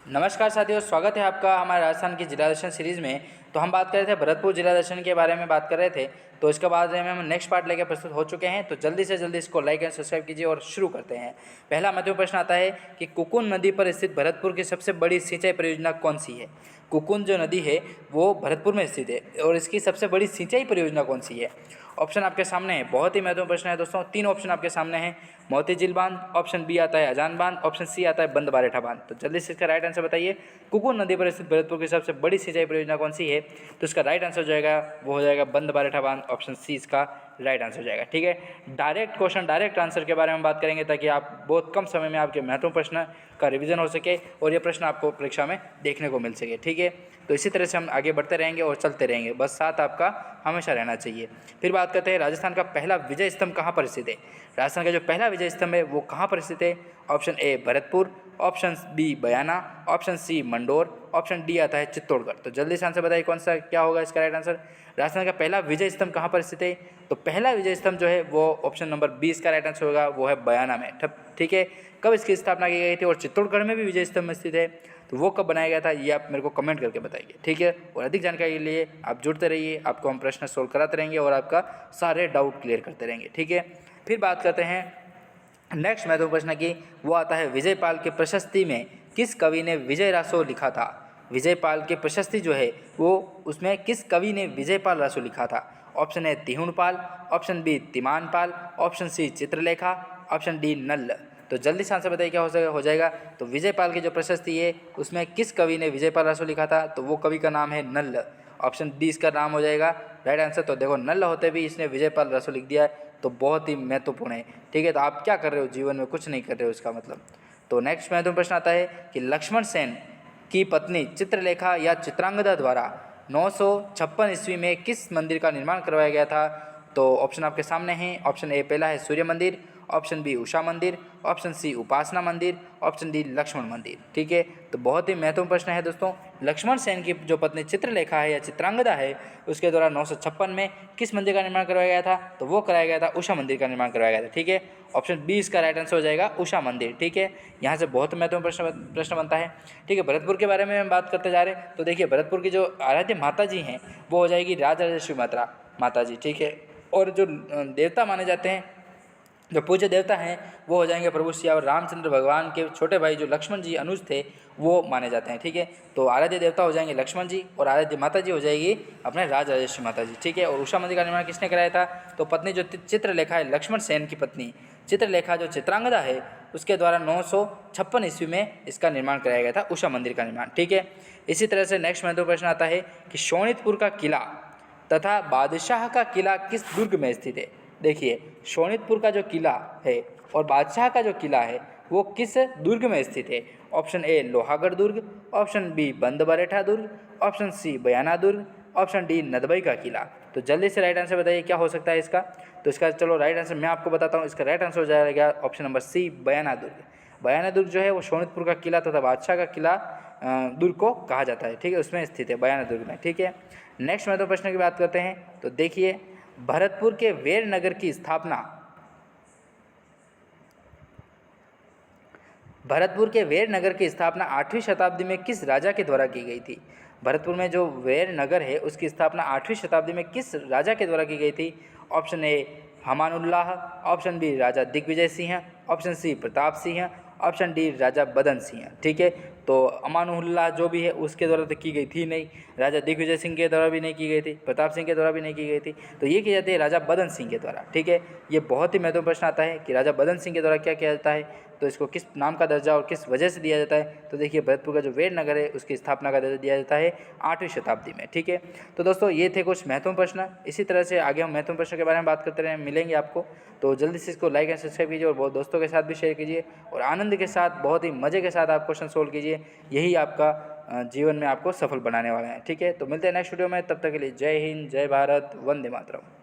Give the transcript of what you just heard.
नमस्कार साथियों, स्वागत है आपका हमारे राजस्थान की जिला दर्शन सीरीज़ में। तो हम बात कर रहे थे भरतपुर जिला दर्शन के बारे में बात कर रहे थे। तो इसके बाद में हम नेक्स्ट पार्ट लेकर प्रस्तुत हो चुके हैं। तो जल्दी से जल्दी इसको लाइक एंड सब्सक्राइब कीजिए और शुरू करते हैं। पहला महत्वपूर्ण प्रश्न आता है कि कुकुन नदी पर स्थित भरतपुर की सबसे बड़ी सिंचाई परियोजना कौन सी है। कुकुन जो नदी है वो भरतपुर में स्थित है और इसकी सबसे बड़ी सिंचाई परियोजना कौन सी है। ऑप्शन आपके सामने है, बहुत ही महत्वपूर्ण प्रश्न है दोस्तों। तीन ऑप्शन आपके सामने हैं, मोती झील बांध, ऑप्शन बी आता है अजान बांध, ऑप्शन सी आता है बंद बारेठा बांध। तो जल्दी से इसका राइट आंसर बताइए। कुकुन नदी पर स्थित भरतपुर की सबसे बड़ी सिंचाई परियोजना कौन सी है। तो इसका राइट आंसर जो है वो हो जाएगा बंद बारेठा बांध। ऑप्शन सी इसका राइट आंसर हो जाएगा। ठीक है, डायरेक्ट क्वेश्चन डायरेक्ट आंसर के बारे में बात करेंगे ताकि आप बहुत कम समय में आपके महत्वपूर्ण प्रश्न का रिवीजन हो सके और ये प्रश्न आपको परीक्षा में देखने को मिल सके। ठीक है, तो इसी तरह से हम आगे बढ़ते रहेंगे और चलते रहेंगे, बस साथ आपका हमेशा रहना चाहिए। फिर बात करते हैं राजस्थान का पहला विजय स्तंभ कहाँ पर स्थित है। राजस्थान का जो पहला विजय स्तंभ है वो कहाँ पर स्थित है। Option A Bharatpur, option B Bayana, option C Mandore, option D आता है चित्तौड़गढ़। तो जल्दी से आंसर बताइए कौन सा क्या होगा इसका राइट आंसर। राजस्थान का पहला विजय स्तंभ कहाँ पर स्थित है। तो पहला विजय स्तंभ जो है वो ऑप्शन नंबर 20 का राइट आंसर होगा, वो है बयाना में। ठीक है, कब इसकी स्थापना की गई थी और चित्तौड़गढ़ में भी विजय स्तंभ स्थित है तो वो कब बनाया गया था ये आप मेरे को कमेंट करके बताइए। ठीक है, और अधिक जानकारी के लिए आप जुड़ते रहिए, आपको हम प्रश्न सोल्व कराते रहेंगे और आपका सारे डाउट क्लियर करते रहेंगे। ठीक है, फिर बात करते हैं नेक्स्ट महत्वपूर्ण प्रश्न की, वो आता है विजयपाल के प्रशस्ति में किस कवि ने विजय रासो लिखा था। विजयपाल के प्रशस्ति जो है वो उसमें किस कवि ने विजयपाल रासो लिखा था। Option A Tihunpal, option B Timanpal, option C Chitralekha, option D Nall. तो जल्दी से आंसर बताइए क्या हो जाएगा। तो विजयपाल की जो प्रशस्ति है उसमें किस कवि ने विजयपाल रासो लिखा था, तो वो कवि का नाम है नल्ल। ऑप्शन डी इसका नाम हो जाएगा राइट आंसर। तो देखो नल्ल होते भी इसने विजयपाल रासो लिख दिया है तो बहुत ही महत्वपूर्ण है। ठीक है, तो आप क्या कर रहे हो जीवन में, कुछ नहीं कर रहे हो इसका मतलब। तो नेक्स्ट महत्वपूर्ण प्रश्न आता है कि लक्ष्मण सेन की पत्नी चित्रलेखा या चित्रांगदा द्वारा 956 ईस्वी में किस मंदिर का निर्माण करवाया गया था। तो ऑप्शन आपके सामने हैं। ऑप्शन ए पहला है सूर्य मंदिर, ऑप्शन बी उषा मंदिर, ऑप्शन सी उपासना मंदिर, ऑप्शन डी लक्ष्मण मंदिर। ठीक है, तो बहुत ही महत्वपूर्ण प्रश्न है दोस्तों। लक्ष्मण सेन की जो पत्नी चित्रलेखा है या चित्रांगदा है उसके द्वारा 956 में किस मंदिर का निर्माण करवाया गया था, तो वो कराया गया था उषा मंदिर का निर्माण करवाया गया था। ठीक है, ऑप्शन बी इसका राइट आंसर हो जाएगा उषा मंदिर। ठीक है, यहाँ से बहुत महत्वपूर्ण प्रश्न बनता है। ठीक है, भरतपुर के बारे में हम बात करते जा रहे हैं। तो देखिए भरतपुर की जो आराध्य माता जी हैं वो हो जाएगी राजराजेश्वरी माता जी। ठीक है, और जो देवता माने जाते हैं, जो पूज्य देवता हैं वो हो जाएंगे प्रभु श्री और रामचंद्र भगवान के छोटे भाई जो लक्ष्मण जी अनुज थे वो माने जाते हैं। ठीक है, तो आराध्य देवता हो जाएंगे लक्ष्मण जी और आराध्य माता जी हो जाएगी अपने राजराजेश्वरी माता जी। ठीक है, और उषा मंदिर का निर्माण किसने कराया था, तो पत्नी जो चित्रलेखा है, लक्ष्मण सेन की पत्नी चित्रलेखा जो चित्रांगदा है उसके द्वारा 956 ईस्वी में इसका निर्माण कराया गया था, उषा मंदिर का निर्माण। ठीक है, इसी तरह से नेक्स्ट महत्वपूर्ण प्रश्न आता है कि शोणितपुर का किला तथा बादशाह का किला किस दुर्ग में स्थित है। देखिए शोणितपुर का जो किला है और बादशाह का जो किला है वो किस दुर्ग में स्थित है। ऑप्शन ए लोहागढ़ दुर्ग, ऑप्शन बी बंद बरेठा दुर्ग, ऑप्शन सी बयाना दुर्ग, ऑप्शन डी नदबई का किला। तो जल्दी से राइट आंसर बताइए क्या हो सकता है इसका। तो इसका चलो राइट आंसर मैं आपको बताता हूँ। इसका राइट आंसर हो जाएगा ऑप्शन नंबर सी बयाना दुर्ग। बयाना दुर्ग जो है वो शोणितपुर का किला तथा बादशाह का किला दुर्ग को कहा जाता है। ठीक है, उसमें स्थित है बयाना दुर्ग में। ठीक है, नेक्स्ट महत्वपूर्ण प्रश्न की बात करते हैं। तो देखिए भरतपुर के वेर नगर की स्थापना भरतपुर के वेर नगर की स्थापना 8वीं शताब्दी में किस राजा के द्वारा की गई थी। भरतपुर में जो वेर नगर है उसकी स्थापना 8वीं शताब्दी में किस राजा के द्वारा की गई थी। Option A Hamanullah, option B Raja Digvijay Singh, option C Pratap Singh, option D Raja Badan Singh. ठीक है, तो अमानुल्लाह जो भी है उसके द्वारा तो की गई थी नहीं, राजा दिग्विजय सिंह के द्वारा भी नहीं की गई थी, प्रताप सिंह के द्वारा भी नहीं की गई थी, तो ये की जाती है राजा बदन सिंह के द्वारा। ठीक है, ये बहुत ही महत्वपूर्ण प्रश्न आता है कि राजा बदन सिंह के द्वारा क्या किया जाता है, तो इसको किस नाम का दर्जा और किस वजह से दिया जाता है। तो देखिए भरतपुर का जो वेर नगर है उसकी स्थापना का दर्जा दिया जाता है 8वीं शताब्दी में। ठीक है, तो दोस्तों ये थे कुछ महत्वपूर्ण प्रश्न। इसी तरह से आगे हम महत्वपूर्ण प्रश्नों के बारे में बात करते रहे मिलेंगे आपको। तो जल्दी से इसको लाइक एंड सब्सक्राइब कीजिए और बहुत दोस्तों के साथ भी शेयर कीजिए और आनंद के साथ बहुत ही मज़े के साथ आप क्वेश्चन सोल्व कीजिए। यही आपका जीवन में आपको सफल बनाने वाला है। ठीक है, तो मिलते हैं नेक्स्ट वीडियो में, तब तक के लिए जय हिंद, जय भारत, वंदे मातरम।